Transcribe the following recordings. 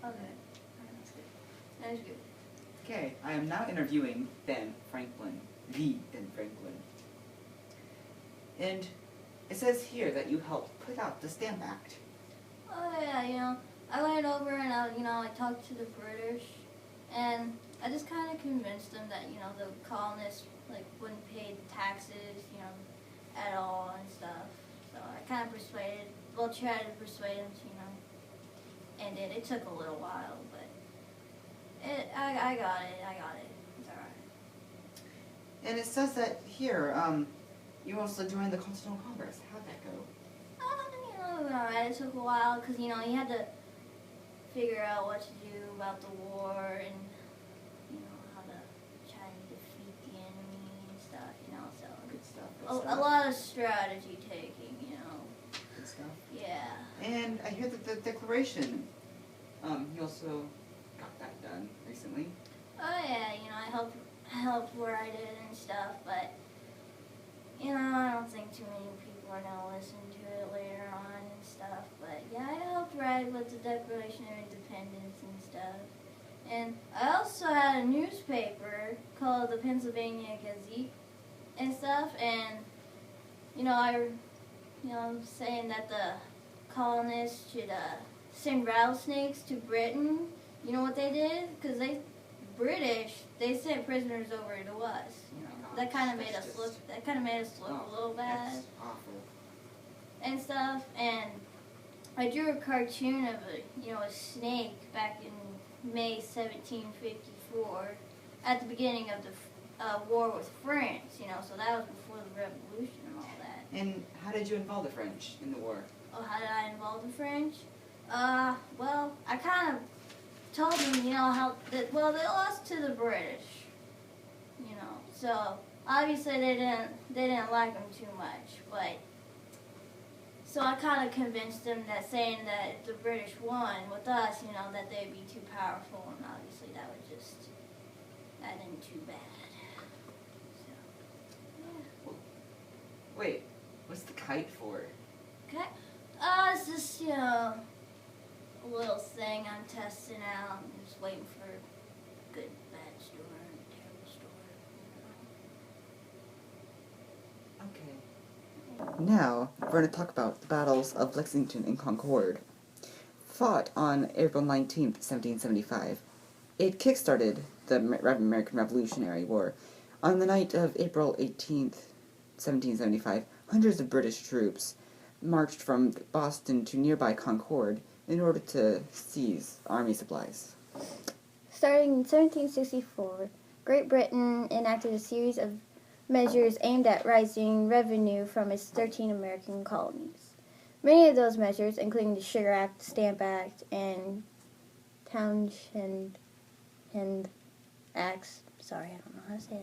Okay. That's good. That is good. Okay, I am now interviewing Ben Franklin, the Ben Franklin. And it says here that you helped put out the Stamp Act. Oh yeah, I went over and I talked to the British, and I just kind of convinced them that the colonists wouldn't pay taxes, at all and stuff. So I kind of tried to persuade them to, end it. It took a little while, but I got it. It's alright. And it says that here, you also joined the Continental Congress. How'd that go? Alright. It took a while because you had to figure out what to do about the war and how to try to defeat the enemy and stuff. So Good stuff. a lot of strategy taking. Good stuff. Yeah. And I hear that the Declaration, you also got that done recently. Oh yeah, I helped write it and stuff, but I don't think too many people are gonna listen to it later on and stuff. But yeah, I helped write with the Declaration of Independence and stuff. And I also had a newspaper called the Pennsylvania Gazette and stuff, and saying that the colonists should send rattlesnakes to Britain. You know what they did? Because they sent prisoners over to us. That kind of made us look. That kind of made us look a little bad. That's awful. And stuff. And I drew a cartoon of a snake back in May 1754, at the beginning of the war with France. So that was before the Revolution and all that. And how did you involve the French in the war? Oh, how did I involve the French? Well, I kind of told them, they lost to the British, so obviously they didn't like them too much, but so I kind of convinced them that saying that if the British won with us, that they'd be too powerful, and obviously that didn't too bad. So, yeah. Wait, what's the kite for? Okay. It's just, a little thing I'm testing out. I'm just waiting for a good, bad story, a terrible story. Okay. Now, we're going to talk about the battles of Lexington and Concord. Fought on April 19th, 1775. It kickstarted the American Revolutionary War. On the night of April 18th, 1775, hundreds of British troops marched from Boston to nearby Concord in order to seize army supplies. Starting in 1764, Great Britain enacted a series of measures aimed at raising revenue from its 13 American colonies. Many of those measures, including the Sugar Act, Stamp Act, and Townshend Acts, I don't know how to say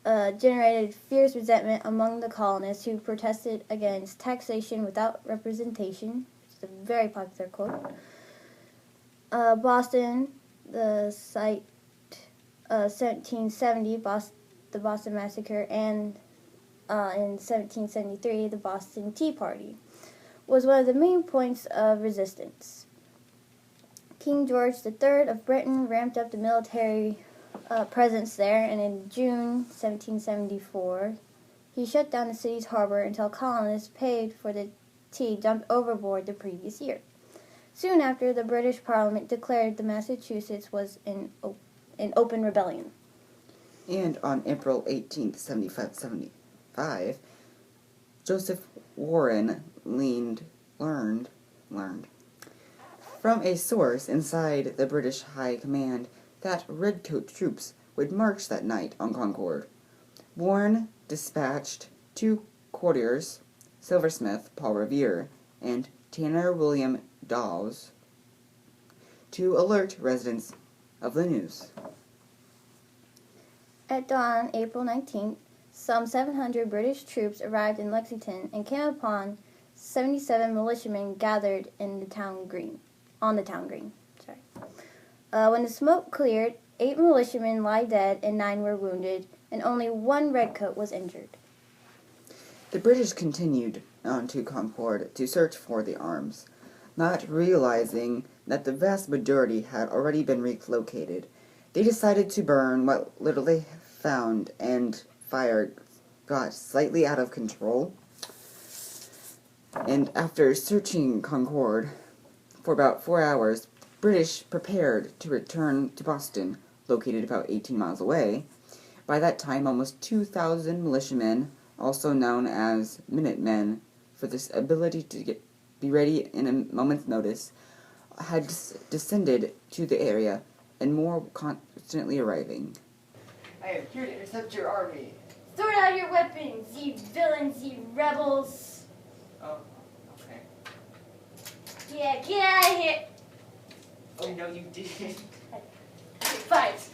that, generated fierce resentment among the colonists who protested against taxation without representation, which is a very popular quote. Boston, the site 1770, the Boston Massacre, and in 1773, the Boston Tea Party, was one of the main points of resistance. King George III of Britain ramped up the military presence there, and in June 1774, he shut down the city's harbor until colonists paid for the tea dumped overboard the previous year. Soon after, the British Parliament declared the Massachusetts was in open rebellion. And on April 18th, 1775, Joseph Warren learned from a source inside the British High Command that redcoat troops would march that night on Concord. Warren dispatched 2 courtiers, silversmith Paul Revere and tanner William Dawes, to alert residents of the news. At dawn, April 19th, some 700 British troops arrived in Lexington and came upon 77 militiamen gathered on the town green. When the smoke cleared, 8 militiamen lay dead and 9 were wounded, and only 1 redcoat was injured. The British continued on to Concord to search for the arms, not realizing that the vast majority had already been relocated, they decided to burn what little they found, and fire got slightly out of control. And after searching Concord for about 4 hours, British prepared to return to Boston, located about 18 miles away. By that time, almost 2,000 militiamen, also known as Minutemen, for this ability to be ready in a moment's notice, had descended to the area, and more constantly arriving. I am here to intercept your army. Throw out your weapons, ye villains, ye rebels. Oh, okay. Yeah, get out of here. Oh, no, you didn't. Fight.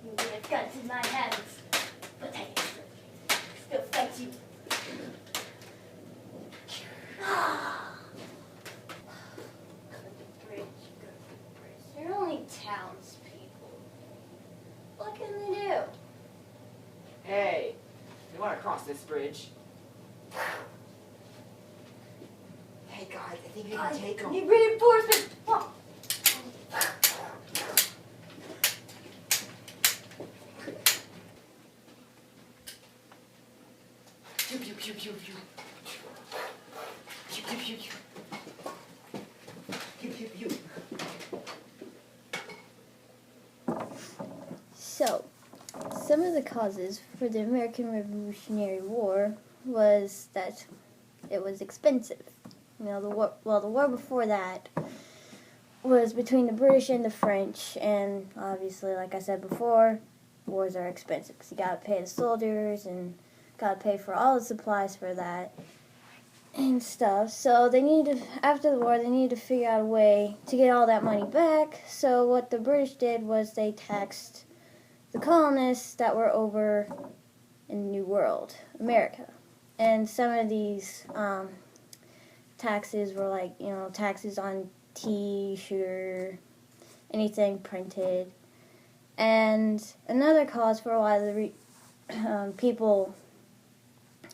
You would have guns in my hands, but I can still fight you. They're only townspeople. What can they do? Hey, you want to cross this bridge? Hey, guys, I think we can take them. Need reinforcements. Oh. Pew, pew, pew, pew, pew. Pew, pew, pew, pew. Pew, pew, pew. So, some of the causes for the American Revolutionary War was that it was expensive. You know, the war before that was between the British and the French, and obviously, like I said before, wars are expensive because you got to pay the soldiers and got to pay for all the supplies for that and stuff. So after the war, they needed to figure out a way to get all that money back. So what the British did was they taxed the colonists that were over in the New World, America. And some of these taxes were like, you know, taxes on tea, sugar, anything printed. And another cause for why the people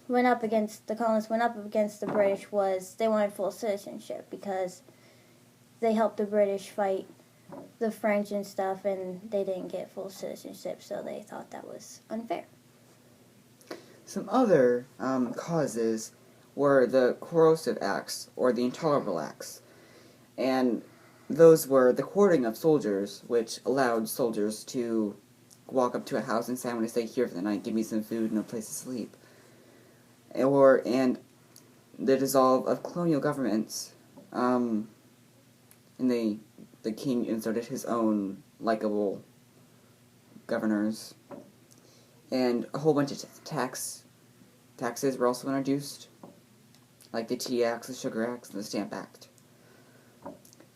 went up against, the colonists went up against the British was they wanted full citizenship because they helped the British fight the French and stuff, and they didn't get full citizenship, so they thought that was unfair. Some other causes were the corrosive acts, or the intolerable acts. And those were the quartering of soldiers, which allowed soldiers to walk up to a house and say, "I'm going to stay here for the night, give me some food and a place to sleep." And the dissolve of colonial governments, and the king inserted his own likable governors, and a whole bunch of taxes were also introduced, like the Tea Acts, the Sugar Acts, and the Stamp Act.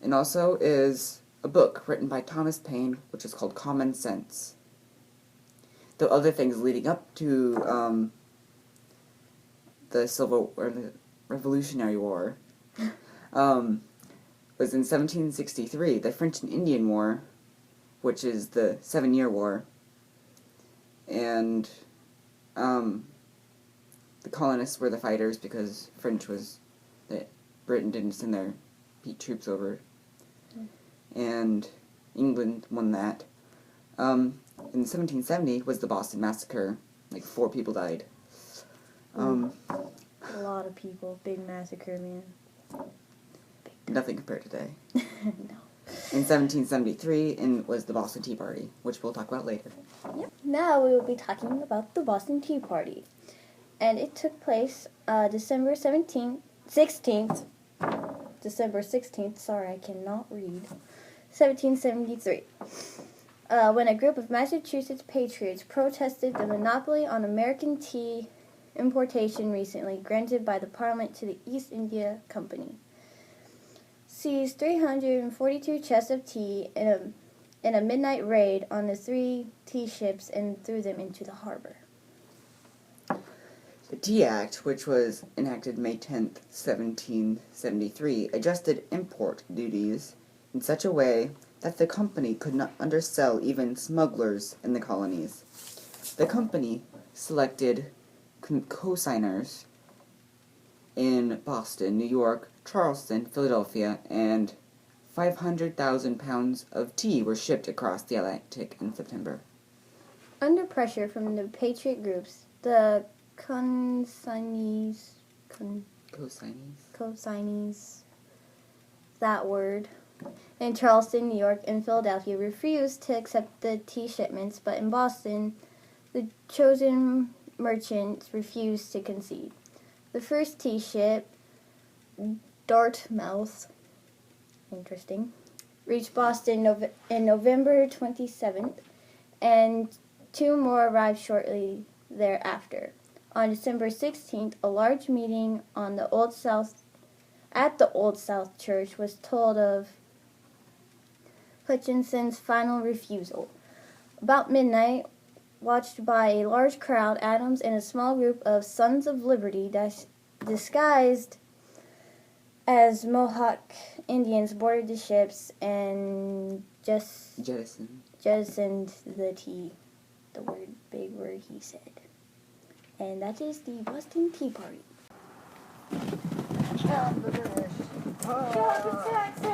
And also is a book written by Thomas Paine, which is called Common Sense. The other things leading up to the Revolutionary War was in 1763, the French and Indian War, which is the 7-Year War, and the colonists were the fighters because Britain didn't send their troops over, and England won that. In 1770 was the Boston Massacre, like 4 people died. A lot of people, big massacre, man. Nothing compared to today. No. In 1773, was the Boston Tea Party, which we'll talk about later. Yep. Now we will be talking about the Boston Tea Party. And it took place December 16th, sorry, I cannot read, 1773, when a group of Massachusetts patriots protested the monopoly on American tea importation recently granted by the Parliament to the East India Company. Seized 342 chests of tea in a midnight raid on the 3 tea ships and threw them into the harbor. The Tea Act, which was enacted May 10th, 1773, adjusted import duties in such a way that the company could not undersell even smugglers in the colonies. The company selected co-signers in Boston, New York, Charleston, Philadelphia, and 500,000 pounds of tea were shipped across the Atlantic in September. Under pressure from the patriot groups, the consignees, that word, in Charleston, New York, and Philadelphia refused to accept the tea shipments, but in Boston, the chosen merchants refused to concede. The first tea ship, Dartmouth, interesting, reached Boston in November 27th, and 2 more arrived shortly thereafter. On December 16th, a large meeting at the Old South Church was told of Hutchinson's final refusal. About midnight, watched by a large crowd, Adams and a small group of Sons of Liberty disguised as Mohawk Indians boarded the ships and jettisoned the tea. The big word he said. And that is the Boston Tea Party. Count the taxes.